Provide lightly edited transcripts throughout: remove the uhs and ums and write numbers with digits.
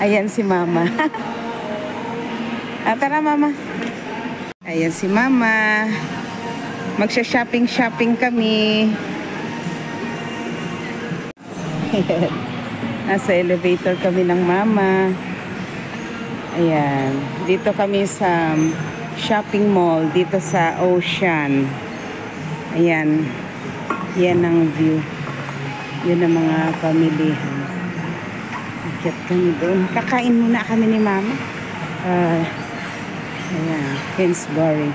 Ayan si Mama. Tara, Mama. Ayan si Mama. Magsha-shopping kami. Nasa elevator kami ng Mama. Ayan. Dito kami sa shopping mall. Dito sa Ocean. Ayan. Yan ang view. Yan ang mga pamilihan. Akyat kami doon. Kakain muna kami ni Mama. Ayan. Finsbury.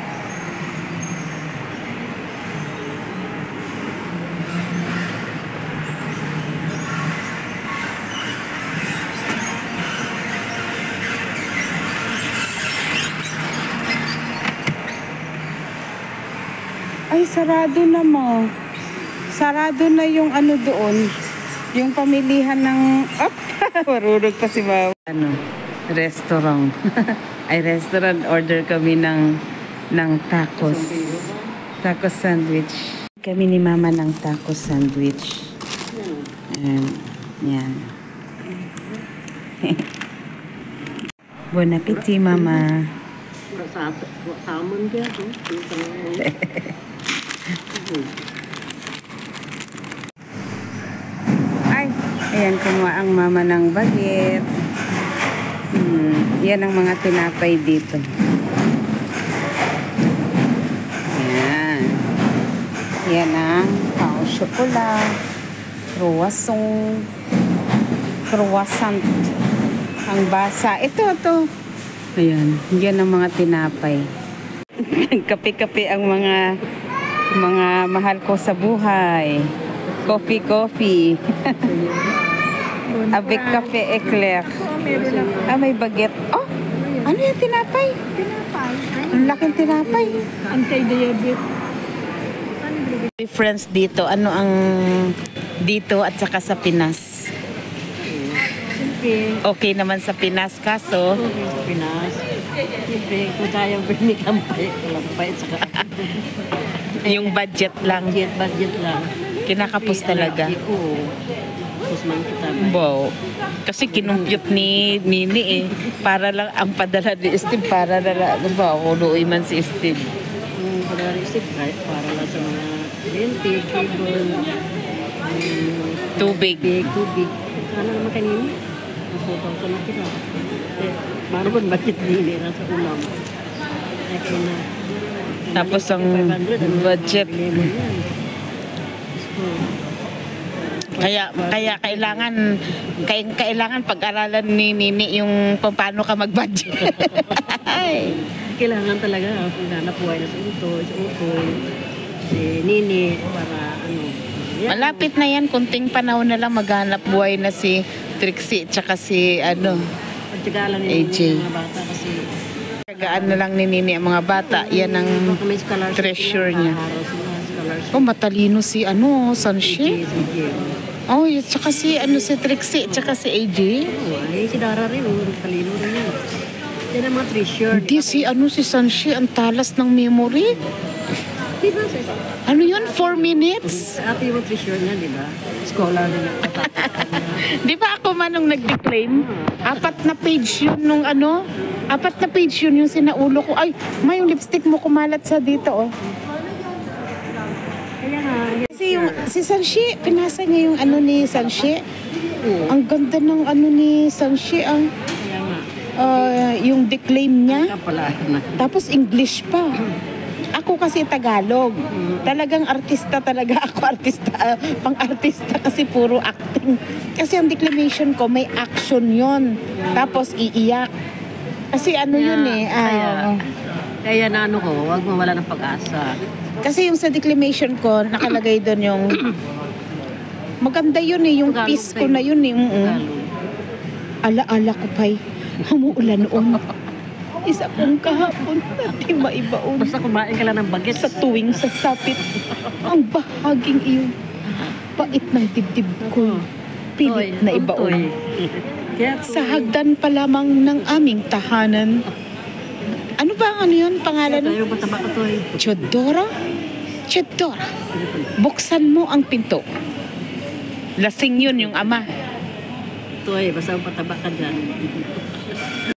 Ay, sarado na mo. Sarado na yung ano doon. Yung pamilihan ng... Marunod pa si Mama. Restaurant. Ay, restaurant. Order kami ng tacos. Tacos sandwich. Kami ni Mama ng tacos sandwich. Yan. Bon appetit, Mama. Ay, ayan, kumuha ang Mama ng baget. Yan ang mga tinapay dito. Yan. Yan ang pao chocolate, croissant. Ang basa. Ito. Ayan, yan ang mga tinapay. Kape-kape ang mga mahal ko sa buhay. Coffee. Avec café eclair. May baget. Oh, ano yung tinapay? Ang laking tinapay. Anti-diabetes. Difference dito, ano ang dito at saka sa Pinas? Okay naman sa Pinas, kaso Pinas. Siyempre, kung tayo pinikampay, saka yung budget lang. Budget lang. Kinakapos talaga. Oo. Tapos man kita. Wow. Kasi kinumpute ni Nini para lang ang padala ni Steve, para na lang, kunuoy man si Steve. Padala ni Steve, para lang sa mga rente, cable, tubig. Ano naman kanina? Nasutaw sa nakita. Maro ba budget Nini na sa ulam? Tapos ang budget. Kaya kailangan pag-aralan ni Nini yung paano ka mag-budget. Kailangan talaga kung hanap buhay na sa utoy, si Nini para ano. Malapit na yan, kunting panahon na lang maghanap buhay na si Trixie tsaka si Pagtyagaan ni AJ. Mga bata kasi Pagtyagaan na lang ni Nini ang mga bata. Yan ang treasure niya. Oh, matalino si Sanshi. Oh, tsaka si Trixie, tsaka si AJ. Ay, si Dara rin, talino rin yan. Yan ang mga treasure. Hindi, si Sanshi, ang talas ng memory. Diba, ano yun? 4 minutes? Ate yung treasure niya, diba? Scholar niya. Di ba ako man nung nag-declaim? 4 na page yun nung 4 na page yun yung sinaulo ko. Ay, yung lipstick mo kumalat sa dito, oh. Kasi si Sanshi, pinasa niya yung ni Sanshi. Ang ganda ng ni Sanshi, yung declaim niya. Tapos English pa. Ako kasi Tagalog. Talagang artista talaga ako. Pang-artista kasi puro acting. Kasi ang declamation ko, may action yon. Tapos iiyak. Kasi yun Kaya na huwag mawala ng pag-asa. Kasi yung sa declamation ko, nakalagay doon yung maganda yun yung piece ko na yun Ala-ala ko pa'y humuulan noon. Isa kong kahapon natin maibaon. Basta kumain ka lang ng baget. Sa tuwing sasapit, ang bahaging iyong pait ng dibdib ko. Pilit na ibaon. Sa hagdan pa lamang ng aming tahanan. Ano ba yun? Pangalan? Chodora? Buksan mo ang pinto. Lasing yun yung ama. to eh. Basta pataba ka dyan.